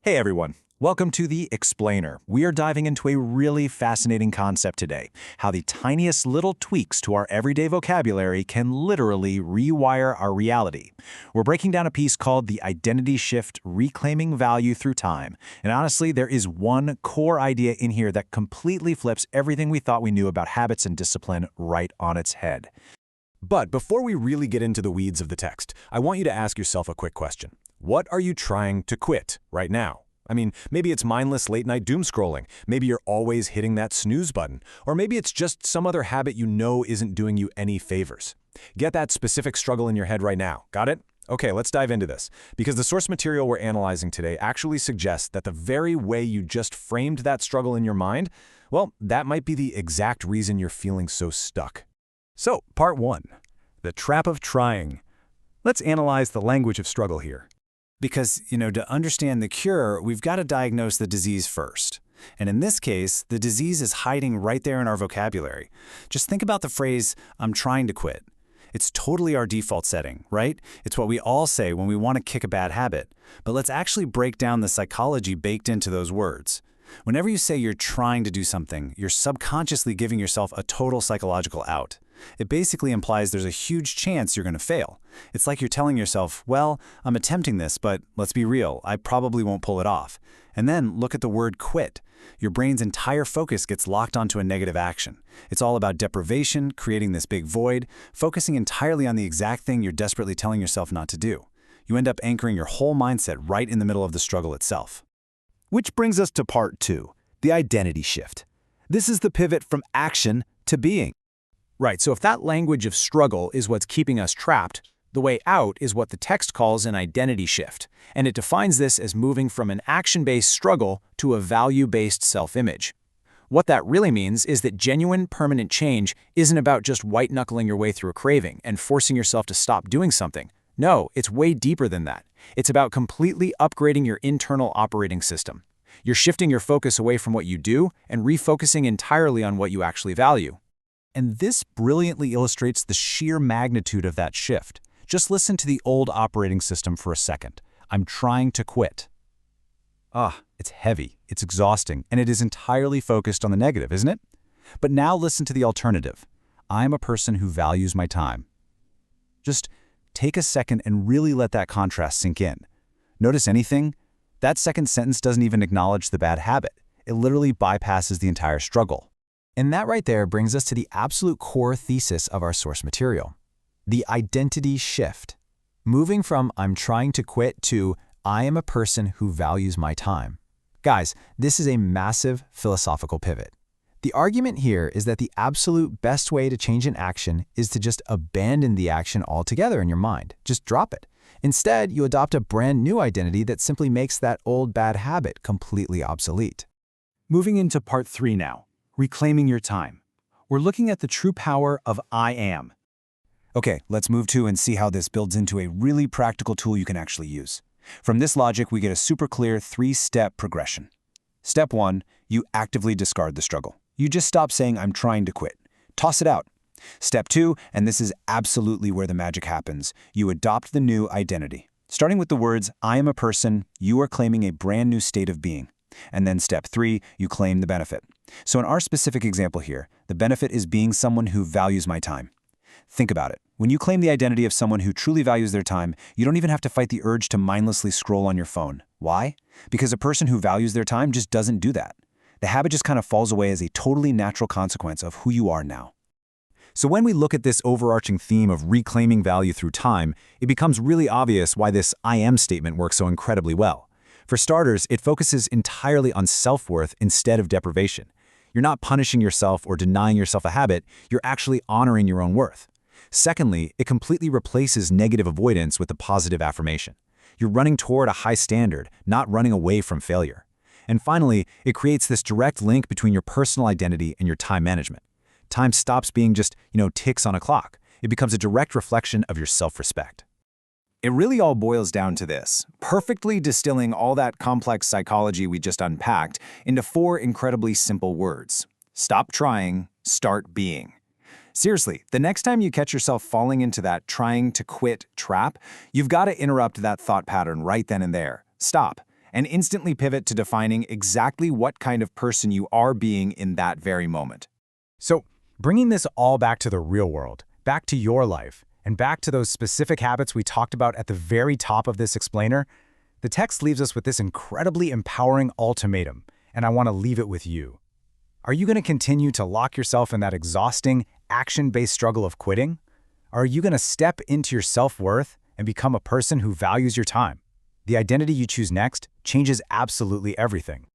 Hey everyone, welcome to The Explainer. We are diving into a really fascinating concept today, how the tiniest little tweaks to our everyday vocabulary can literally rewire our reality. We're breaking down a piece called The Identity Shift, Reclaiming Value Through Time. And honestly, there is one core idea in here that completely flips everything we thought we knew about habits and discipline right on its head. But before we really get into the weeds of the text, I want you to ask yourself a quick question. What are you trying to quit right now? I mean, maybe it's mindless late-night doom scrolling. Maybe you're always hitting that snooze button. Or maybe it's just some other habit you know isn't doing you any favors. Get that specific struggle in your head right now. Got it? Okay, let's dive into this. Because the source material we're analyzing today actually suggests that the very way you just framed that struggle in your mind, well, that might be the exact reason you're feeling so stuck. So, part 1. The trap of trying. Let's analyze the language of struggle here. Because, to understand the cure, we've got to diagnose the disease first. And in this case, the disease is hiding right there in our vocabulary. Just think about the phrase, "I'm trying to quit." It's totally our default setting, right? It's what we all say when we want to kick a bad habit. But let's actually break down the psychology baked into those words. Whenever you say you're trying to do something, you're subconsciously giving yourself a total psychological out. It basically implies there's a huge chance you're going to fail. It's like you're telling yourself, well, I'm attempting this, but let's be real, I probably won't pull it off. And then look at the word quit. Your brain's entire focus gets locked onto a negative action. It's all about deprivation, creating this big void, focusing entirely on the exact thing you're desperately telling yourself not to do. You end up anchoring your whole mindset right in the middle of the struggle itself. Which brings us to part 2, the identity shift. This is the pivot from action to being. Right, so if that language of struggle is what's keeping us trapped, the way out is what the text calls an identity shift, and it defines this as moving from an action-based struggle to a value-based self-image. What that really means is that genuine, permanent change isn't about just white-knuckling your way through a craving and forcing yourself to stop doing something. No, it's way deeper than that. It's about completely upgrading your internal operating system. You're shifting your focus away from what you do and refocusing entirely on what you actually value. And this brilliantly illustrates the sheer magnitude of that shift. Just listen to the old operating system for a second. I'm trying to quit. It's heavy, it's exhausting, and it is entirely focused on the negative, isn't it? But now listen to the alternative. I'm a person who values my time. Just take a second and really let that contrast sink in. Notice anything? That second sentence doesn't even acknowledge the bad habit. It literally bypasses the entire struggle. And that right there brings us to the absolute core thesis of our source material, the identity shift. Moving from "I'm trying to quit" to "I am a person who values my time." Guys, this is a massive philosophical pivot. The argument here is that the absolute best way to change an action is to just abandon the action altogether in your mind. Just drop it. Instead, you adopt a brand new identity that simply makes that old bad habit completely obsolete. Moving into part 3 now. Reclaiming your time. We're looking at the true power of I am. Okay, let's move to and see how this builds into a really practical tool you can actually use. From this logic, we get a super clear 3-step progression. Step 1, you actively discard the struggle. You just stop saying "I'm trying to quit." Toss it out. Step 2, and this is absolutely where the magic happens, you adopt the new identity. Starting with the words "I am a person," you are claiming a brand new state of being. And then step 3, you claim the benefit. So in our specific example here, the benefit is being someone who values my time. Think about it. When you claim the identity of someone who truly values their time, you don't even have to fight the urge to mindlessly scroll on your phone. Why? Because a person who values their time just doesn't do that. The habit just kind of falls away as a totally natural consequence of who you are now. So when we look at this overarching theme of reclaiming value through time, it becomes really obvious why this "I am" statement works so incredibly well. For starters, it focuses entirely on self-worth instead of deprivation. You're not punishing yourself or denying yourself a habit, you're actually honoring your own worth. Secondly, it completely replaces negative avoidance with a positive affirmation. You're running toward a high standard, not running away from failure. And finally, it creates this direct link between your personal identity and your time management. Time stops being just, ticks on a clock. It becomes a direct reflection of your self-respect. It really all boils down to this, perfectly distilling all that complex psychology we just unpacked into 4 incredibly simple words. Stop trying, start being. Seriously, the next time you catch yourself falling into that trying to quit trap, you've got to interrupt that thought pattern right then and there. Stop and instantly pivot to defining exactly what kind of person you are being in that very moment. So, bringing this all back to the real world, back to your life, and back to those specific habits we talked about at the very top of this explainer, the text leaves us with this incredibly empowering ultimatum, and I want to leave it with you. Are you going to continue to lock yourself in that exhausting, action-based struggle of quitting? Or are you going to step into your self-worth and become a person who values your time? The identity you choose next changes absolutely everything.